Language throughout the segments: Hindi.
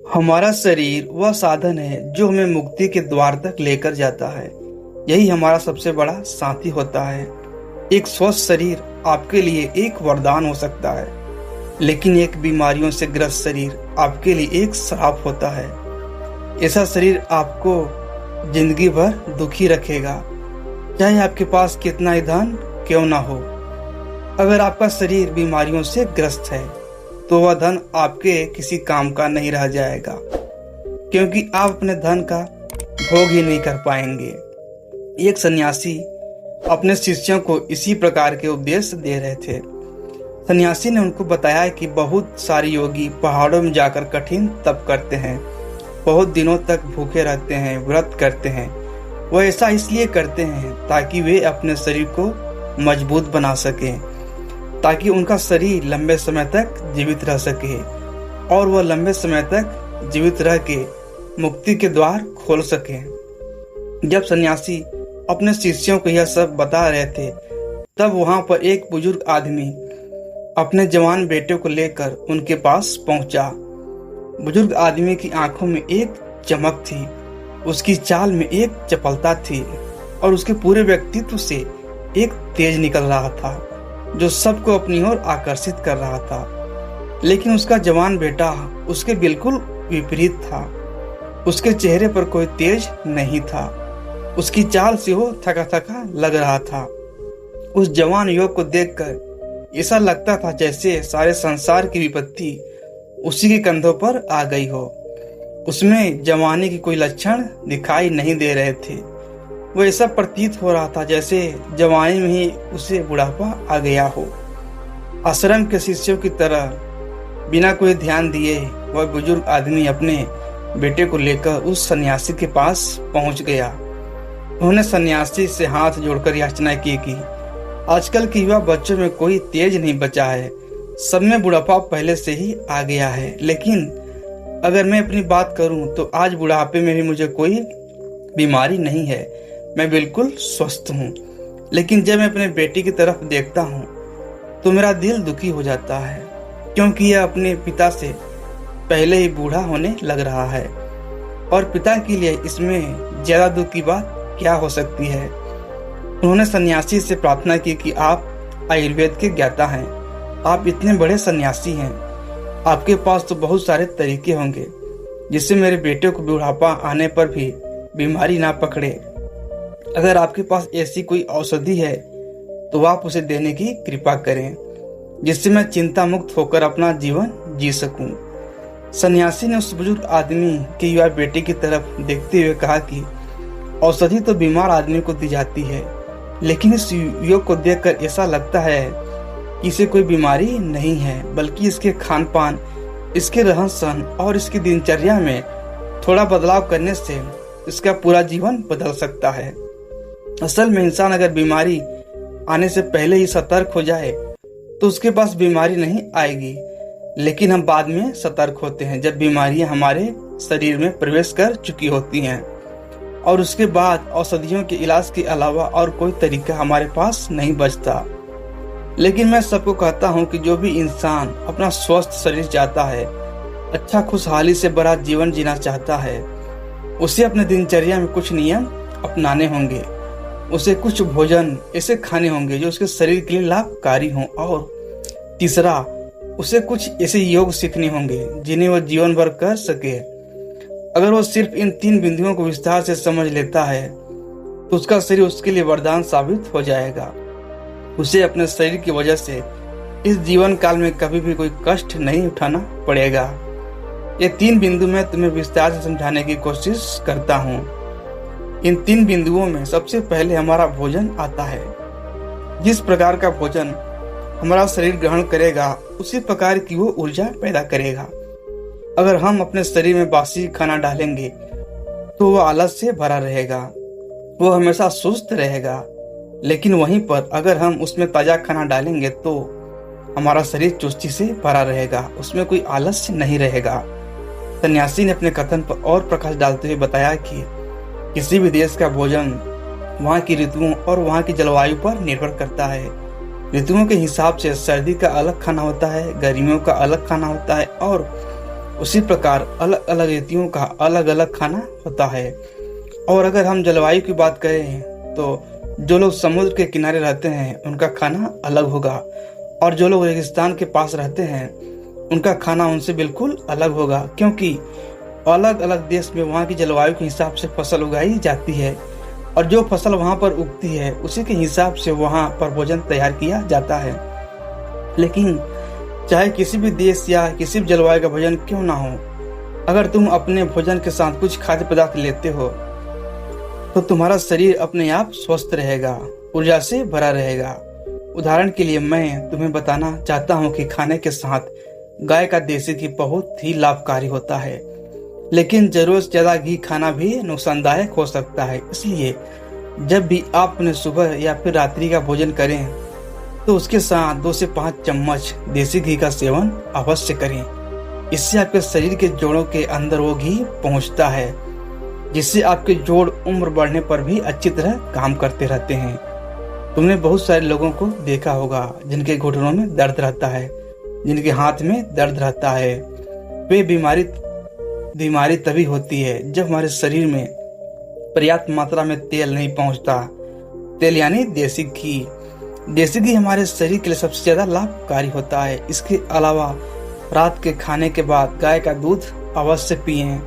हमारा शरीर वह साधन है जो हमें मुक्ति के द्वार तक लेकर जाता है। यही हमारा सबसे बड़ा साथी होता है। एक स्वस्थ शरीर आपके लिए एक वरदान हो सकता है, लेकिन एक बीमारियों से ग्रस्त शरीर आपके लिए एक श्राप होता है। ऐसा शरीर आपको जिंदगी भर दुखी रखेगा, चाहे आपके पास कितना ही धन क्यों ना हो। अगर आपका शरीर बीमारियों से ग्रस्त है तो वह धन आपके किसी काम का नहीं रह जाएगा, क्योंकि आप अपने धन का भोग ही नहीं कर पाएंगे। एक सन्यासी अपने शिष्यों को इसी प्रकार के उपदेश दे रहे थे। सन्यासी ने उनको बताया कि बहुत सारे योगी पहाड़ों में जाकर कठिन तप करते हैं, बहुत दिनों तक भूखे रहते हैं, व्रत करते हैं। वह ऐसा इसलिए करते हैं ताकि वे अपने शरीर को मजबूत बना सकें, ताकि उनका शरीर लंबे समय तक जीवित रह सके और वह लंबे समय तक जीवित रह के मुक्ति के द्वार खोल सके। जब सन्यासी अपने शिष्यों को यह सब बता रहे थे, तब वहां पर एक बुजुर्ग आदमी अपने जवान बेटे को लेकर उनके पास पहुंचा। बुजुर्ग आदमी की आंखों में एक चमक थी, उसकी चाल में एक चपलता थी और उसके पूरे व्यक्तित्व से एक तेज निकल रहा था जो सबको अपनी ओर आकर्षित कर रहा था। लेकिन उसका जवान बेटा उसके बिल्कुल विपरीत था। उसके चेहरे पर कोई तेज नहीं था, उसकी चाल से वो थका थका लग रहा था। उस जवान युवक को देखकर ऐसा लगता था जैसे सारे संसार की विपत्ति उसी के कंधों पर आ गई हो। उसमें जवानी की कोई लक्षण दिखाई नहीं दे रहे थे। वो ऐसा प्रतीत हो रहा था जैसे जवानी में ही उसे बुढ़ापा आ गया हो। आश्रम के शिष्यों की तरह बिना कोई ध्यान दिए वह बुजुर्ग आदमी अपने बेटे को लेकर उस सन्यासी के पास पहुंच गया। उन्होंने सन्यासी से हाथ जोड़कर याचना की कि आजकल के युवा बच्चों में कोई तेज नहीं बचा है, सब में बुढ़ापा पहले से ही आ गया है। लेकिन अगर मैं अपनी बात करूं तो आज बुढ़ापे में भी मुझे कोई बीमारी नहीं है, मैं बिल्कुल स्वस्थ हूँ। लेकिन जब मैं अपने बेटी की तरफ देखता हूँ तो मेरा दिल दुखी हो जाता है, क्योंकि यह अपने पिता से पहले ही बूढ़ा होने लग रहा है और पिता के लिए इसमें ज्यादा दुख की बात क्या हो सकती है। उन्होंने सन्यासी से प्रार्थना की कि आप आयुर्वेद के ज्ञाता हैं, आप इतने बड़े सन्यासी हैं, आपके पास तो बहुत सारे तरीके होंगे जिससे मेरे बेटे को बुढ़ापा आने पर भी बीमारी ना पकड़े। अगर आपके पास ऐसी कोई औषधि है तो आप उसे देने की कृपा करें, जिससे मैं चिंता मुक्त होकर अपना जीवन जी सकूं। सन्यासी ने उस बुजुर्ग आदमी के युवा बेटे की तरफ देखते हुए कहा कि औषधि तो बीमार आदमी को दी जाती है, लेकिन इस युवक को देखकर ऐसा लगता है कि इसे कोई बीमारी नहीं है, बल्कि इसके खान पान, इसके रहन सहन और इसकी दिनचर्या में थोड़ा बदलाव करने से इसका पूरा जीवन बदल सकता है। असल में इंसान अगर बीमारी आने से पहले ही सतर्क हो जाए तो उसके पास बीमारी नहीं आएगी, लेकिन हम बाद में सतर्क होते हैं जब बीमारियां हमारे शरीर में प्रवेश कर चुकी होती हैं और उसके बाद औषधियों के इलाज के अलावा और कोई तरीका हमारे पास नहीं बचता। लेकिन मैं सबको कहता हूं कि जो भी इंसान अपना स्वस्थ शरीर चाहता है, अच्छा खुशहाली से भरा जीवन जीना चाहता है, उसे अपने दिनचर्या में कुछ नियम अपनाने होंगे। उसे कुछ भोजन ऐसे खाने होंगे जो उसके शरीर के लिए लाभकारी हों, और तीसरा, उसे कुछ ऐसे योग सीखने होंगे जिन्हें वह जीवन भर कर सके। अगर वो सिर्फ इन 3 बिंदुओं को विस्तार से समझ लेता है तो उसका शरीर उसके लिए वरदान साबित हो जाएगा। उसे अपने शरीर की वजह से इस जीवन काल में कभी भी कोई कष्ट नहीं उठाना पड़ेगा। ये 3 बिंदु मैं तुम्हें विस्तार से समझाने की कोशिश करता हूँ। इन 3 बिंदुओं में सबसे पहले हमारा भोजन आता है। जिस प्रकार का भोजन हमारा शरीर ग्रहण करेगा उसी प्रकार की वो ऊर्जा पैदा करेगा। अगर हम अपने शरीर में बासी खाना डालेंगे तो वह आलस से भरा रहेगा, वो हमेशा सुस्त रहेगा। लेकिन वहीं पर अगर हम उसमें ताजा खाना डालेंगे तो हमारा शरीर चुस्ती से भरा रहेगा, उसमें कोई आलस्य नहीं रहेगा। सन्यासी ने अपने कथन पर और प्रकाश डालते हुए बताया कि किसी भी देश का भोजन वहाँ की ऋतुओं और वहाँ की जलवायु पर निर्भर करता है। ऋतुओं के हिसाब से सर्दी का अलग खाना होता है, गर्मियों का अलग खाना होता है और उसी प्रकार अलग अलग ऋतुओं का अलग अलग खाना होता है। और अगर हम जलवायु की बात करें तो जो लोग समुद्र के किनारे रहते हैं उनका खाना अलग होगा, और जो लोग रेगिस्तान के पास रहते हैं उनका खाना उनसे बिल्कुल अलग होगा, क्योंकि अलग अलग देश में वहाँ की जलवायु के हिसाब से फसल उगाई जाती है, और जो फसल वहाँ पर उगती है उसी के हिसाब से वहाँ पर भोजन तैयार किया जाता है। लेकिन चाहे किसी भी देश या किसी भी जलवायु का भोजन क्यों ना हो, अगर तुम अपने भोजन के साथ कुछ खाद्य पदार्थ लेते हो तो तुम्हारा शरीर अपने आप स्वस्थ रहेगा, ऊर्जा से भरा रहेगा। उदाहरण के लिए मैं तुम्हें बताना चाहता हूँ कि खाने के साथ गाय का देसी घी बहुत ही लाभकारी होता है, लेकिन जरूरत से ज्यादा घी खाना भी नुकसानदायक हो सकता है। इसलिए जब भी आप अपने सुबह या फिर रात्रि का भोजन करें तो उसके साथ 2 से 5 चम्मच देसी घी का सेवन अवश्य करें। इससे आपके शरीर के जोड़ों के अंदर वो घी पहुंचता है, जिससे आपके जोड़ उम्र बढ़ने पर भी अच्छी तरह काम करते रहते हैं। तुमने बहुत सारे लोगों को देखा होगा जिनके घुटनों में दर्द रहता है, जिनके हाथ में दर्द रहता है। वे बीमारी तभी होती है जब हमारे शरीर में पर्याप्त मात्रा में तेल नहीं पहुंचता। तेल यानी देसी घी। देसी घी हमारे शरीर के लिए सबसे ज्यादा लाभकारी होता है। इसके अलावा रात के खाने के बाद गाय का दूध अवश्य पिएं।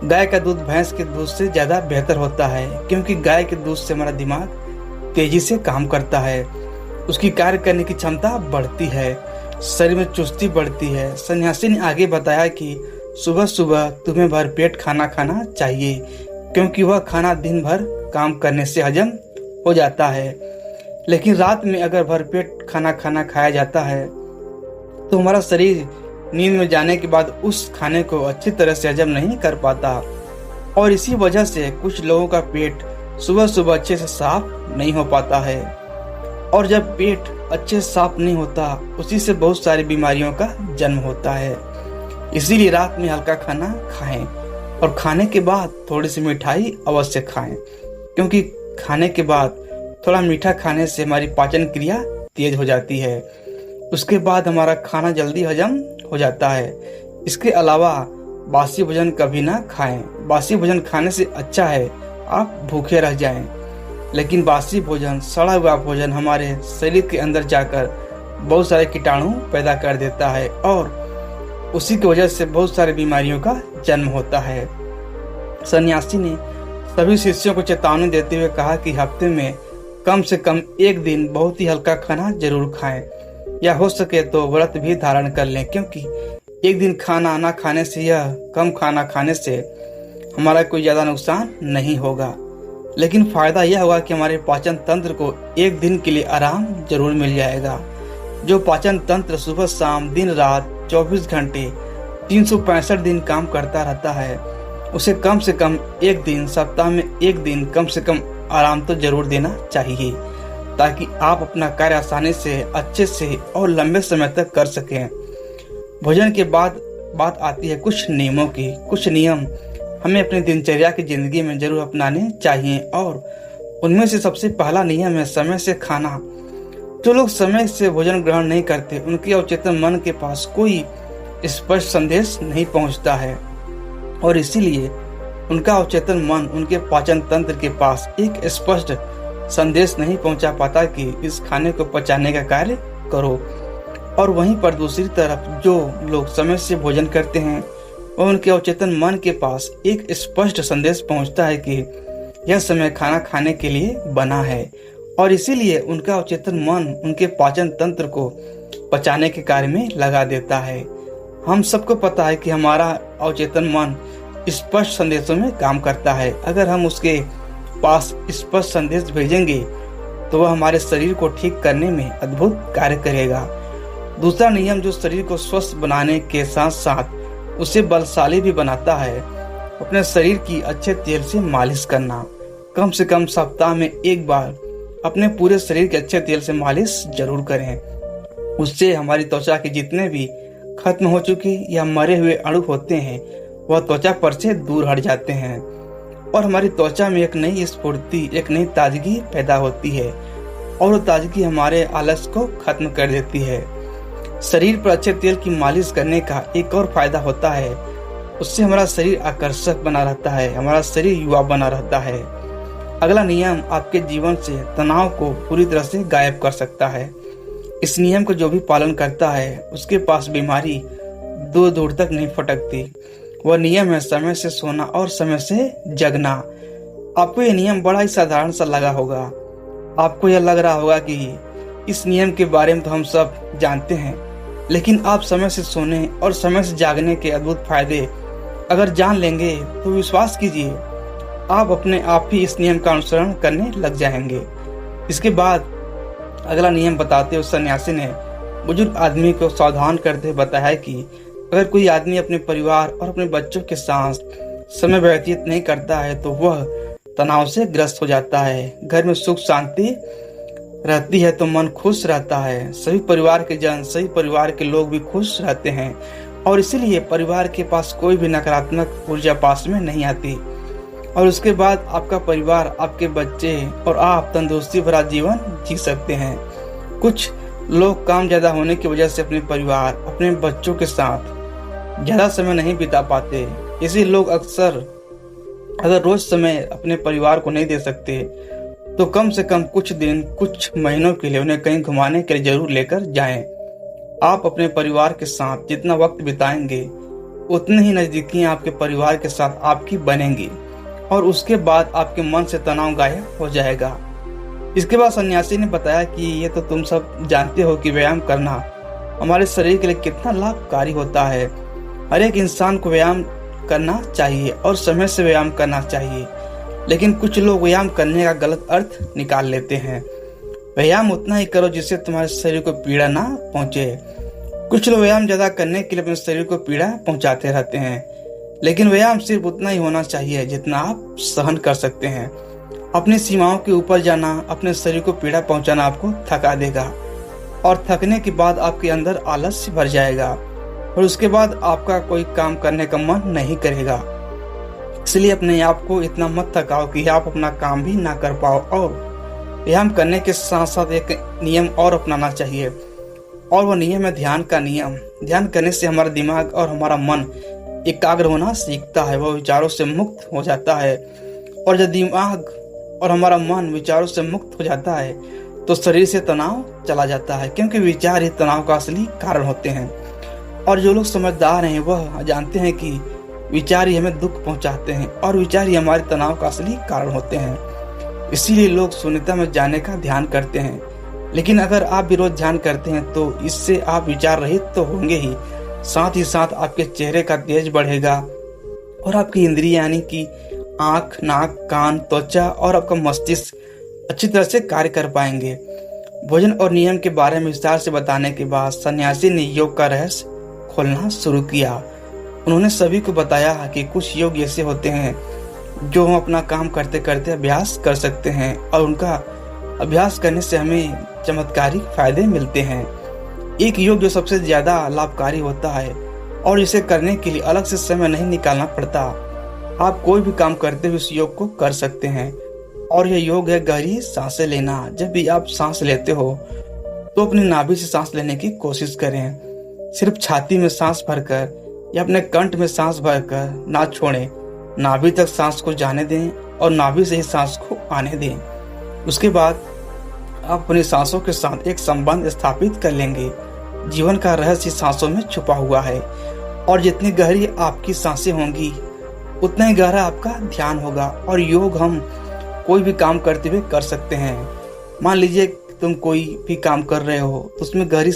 गाय का दूध भैंस के दूध से ज्यादा बेहतर होता है, क्योंकि गाय के दूध से हमारा दिमाग तेजी से काम करता है, उसकी कार्य करने की क्षमता बढ़ती है, शरीर में चुस्ती बढ़ती है। सन्यासी ने आगे बताया कि सुबह सुबह तुम्हें भरपेट खाना खाना चाहिए, क्योंकि वह खाना दिन भर काम करने से हजम हो जाता है। लेकिन रात में अगर भरपेट खाना खाया जाता है तो हमारा शरीर नींद में जाने के बाद उस खाने को अच्छी तरह से हजम नहीं कर पाता, और इसी वजह से कुछ लोगों का पेट सुबह सुबह अच्छे से साफ नहीं हो पाता है। और जब पेट अच्छे से साफ नहीं होता, उसी से बहुत सारी बीमारियों का जन्म होता है। इसीलिए रात में हल्का खाना खाएं, और खाने के बाद थोड़ी सी मिठाई अवश्य खाएं, क्योंकि खाने के बाद थोड़ा मीठा खाने से हमारी पाचन क्रिया तेज हो जाती है। उसके बाद हमारा खाना जल्दी हजम हो जाता है। इसके अलावा बासी भोजन कभी ना खाएं। बासी भोजन खाने से अच्छा है आप भूखे रह जाएं, लेकिन बासी भोजन, सड़ा हुआ भोजन हमारे शरीर के अंदर जाकर बहुत सारे कीटाणु पैदा कर देता है, और उसी की वजह से बहुत सारी बीमारियों का जन्म होता है। सन्यासी ने सभी शिष्यों को चेतावनी देते हुए कहा कि हफ्ते में कम से कम एक दिन बहुत ही हल्का खाना जरूर खाएं, या हो सके तो व्रत भी धारण कर लें, क्योंकि एक दिन खाना ना खाने से या कम खाना खाने से हमारा कोई ज्यादा नुकसान नहीं होगा, लेकिन फायदा यह होगा कि हमारे पाचन तंत्र को एक दिन के लिए आराम जरूर मिल जाएगा। जो पाचन तंत्र सुबह शाम दिन रात 24 घंटे 365 दिन काम करता रहता है, उसे कम से कम एक दिन, सप्ताह में एक दिन कम से कम आराम तो जरूर देना चाहिए, ताकि आप अपना कार्य आसानी से, अच्छे से और लंबे समय तक कर सकें। भोजन के बाद बात आती है कुछ नियमों की। कुछ नियम हमें अपनी दिनचर्या की जिंदगी में जरूर अपनाने चाहिए, और उनमें से सबसे पहला नियम है समय से खाना। जो लोग समय से भोजन ग्रहण नहीं करते, उनके अवचेतन मन के पास कोई स्पष्ट संदेश नहीं पहुंचता है, और इसीलिए उनका अवचेतन मन उनके पाचन तंत्र के पास एक स्पष्ट संदेश नहीं पहुंचा पाता कि इस खाने को पचाने का कार्य करो। और वहीं पर दूसरी तरफ जो लोग समय से भोजन करते हैं, वह उनके अवचेतन मन के पास एक स्पष्ट संदेश पहुंचता है कि यह समय खाना खाने के लिए बना है, और इसीलिए उनका अवचेतन मन उनके पाचन तंत्र को पचाने के कार्य में लगा देता है। हम सबको पता है कि हमारा अवचेतन मन स्पष्ट संदेशों में काम करता है। अगर हम उसके पास स्पष्ट संदेश भेजेंगे तो वह हमारे शरीर को ठीक करने में अद्भुत कार्य करेगा। दूसरा नियम जो शरीर को स्वस्थ बनाने के साथ साथ उसे बलशाली भी बनाता है, अपने शरीर की अच्छे तेल से मालिश करना। कम से कम सप्ताह में एक बार अपने पूरे शरीर के अच्छे तेल से मालिश जरूर करें। उससे हमारी त्वचा के जितने भी खत्म हो चुके या मरे हुए अणु होते हैं वह त्वचा पर से दूर हट जाते हैं, और हमारी त्वचा में एक नई स्फूर्ति, एक नई ताजगी पैदा होती है, और वो ताजगी हमारे आलस को खत्म कर देती है। शरीर पर अच्छे तेल की मालिश करने का एक और फायदा होता है, उससे हमारा शरीर आकर्षक बना रहता है, हमारा शरीर युवा बना रहता है। अगला नियम आपके जीवन से तनाव को पूरी तरह से गायब कर सकता है। इस नियम को जो भी पालन करता है उसके पास बीमारी दूर दूर तक नहीं फटकती। वह नियम है समय से सोना और समय से जगना। आपको यह नियम बड़ा ही साधारण सा लगा होगा। आपको यह लग रहा होगा कि इस नियम के बारे में तो हम सब जानते हैं, लेकिन आप समय से सोने और समय से जागने के अद्भुत फायदे अगर जान लेंगे तो विश्वास कीजिए आप अपने आप ही इस नियम का अनुसरण करने लग जाएंगे। इसके बाद अगला नियम बताते हुए सन्यासी ने बुजुर्ग आदमी को सावधान करते हुए बताया कि अगर कोई आदमी अपने परिवार और अपने बच्चों के साथ समय व्यतीत नहीं करता है तो वह तनाव से ग्रस्त हो जाता है। घर में सुख शांति रहती है तो मन खुश रहता है। सभी परिवार के जन, सभी परिवार के लोग भी खुश रहते हैं और इसीलिए परिवार के पास कोई भी नकारात्मक ऊर्जा पास में नहीं आती। और उसके बाद आपका परिवार, आपके बच्चे और आप तंदुरुस्ती भरा जीवन जी सकते हैं। कुछ लोग काम ज्यादा होने की वजह से अपने परिवार, अपने बच्चों के साथ ज्यादा समय नहीं बिता पाते। इसी लोग अक्सर अगर रोज समय अपने परिवार को नहीं दे सकते तो कम से कम कुछ दिन, कुछ महीनों के लिए उन्हें कहीं घुमाने के लिए जरूर लेकर जाएं। आप अपने परिवार के साथ जितना वक्त बिताएंगे उतनी ही नजदीकी आपके परिवार के साथ आपकी बनेंगी और उसके बाद आपके मन से तनाव गायब हो जाएगा। इसके बाद सन्यासी ने बताया कि ये तो तुम सब जानते हो कि व्यायाम करना हमारे शरीर के लिए कितना लाभकारी होता है। हर एक इंसान को व्यायाम करना चाहिए और समय से व्यायाम करना चाहिए, लेकिन कुछ लोग व्यायाम करने का गलत अर्थ निकाल लेते हैं। व्यायाम उतना ही करो जिससे तुम्हारे शरीर को पीड़ा ना पहुंचे। कुछ लोग व्यायाम ज्यादा करने के लिए अपने शरीर को पीड़ा पहुंचाते रहते हैं, लेकिन व्यायाम सिर्फ उतना ही होना चाहिए जितना आप सहन कर सकते हैं। अपनी सीमाओं के ऊपर जाना अपने शरीर को पीड़ा पहुंचाना आपको थका देगा और थकने के बाद आपके अंदर आलस्य भर जाएगा और उसके बाद आपका कोई काम करने का मन नहीं करेगा। इसलिए अपने आप को इतना मत थकाओ कि आप अपना काम भी ना कर पाओ। और व्यायाम करने के साथ साथ एक नियम और अपनाना चाहिए और वह नियम है ध्यान का नियम। ध्यान करने से हमारा दिमाग और हमारा मन एकाग्र होना सीखता है, वह विचारों से मुक्त हो जाता है। और जब दिमाग और हमारा मन विचारों से मुक्त हो जाता है तो शरीर से तनाव चला जाता है, क्योंकि विचार ही तनाव का असली कारण होते हैं। और जो लोग समझदार हैं वह जानते हैं कि विचार ही हमें दुख पहुंचाते हैं और विचार ही हमारे तनाव का असली कारण होते हैं। इसीलिए लोग शून्यता में जाने का ध्यान करते हैं, लेकिन अगर आप भी रोज ध्यान करते हैं तो इससे आप विचार रहित तो होंगे ही, साथ ही साथ आपके चेहरे का तेज बढ़ेगा और आपकी इंद्रियां यानी कि आंख, नाक, कान, त्वचा और आपका मस्तिष्क अच्छी तरह से कार्य कर पाएंगे। भोजन और नियम के बारे में विस्तार से बताने के बाद सन्यासी ने योग का रहस्य खोलना शुरू किया। उन्होंने सभी को बताया कि कुछ योग ऐसे होते हैं जो हम अपना काम करते करते अभ्यास कर सकते हैं और उनका अभ्यास करने से हमें चमत्कारिक फायदे मिलते हैं। एक योग जो सबसे ज्यादा लाभकारी होता है और इसे करने के लिए अलग से समय नहीं निकालना पड़ता, आप कोई भी काम करते हुए इस योग को कर सकते हैं और यह योग है गहरी सांसें लेना। जब भी आप सांस लेते हो तो अपनी नाभि से सांस लेने की कोशिश करें। सिर्फ छाती में सांस भरकर या अपने कंठ में सांस भरकर ना छोड़ें, नाभि तक सांस को जाने दें और नाभि से ही सांस को आने दें। उसके बाद आप अपनी सांसों के साथ एक संबंध स्थापित कर लेंगे। जीवन का रहस्य सांसों में छुपा हुआ है और जितनी गहरी आपकी सांसें होंगी उतना ही गहरा आपका ध्यान होगा। और योग हम कोई भी काम करते हुए कर सकते हैं। मान लीजिए तुम कोई भी काम कर रहे हो तो उसमें गहरी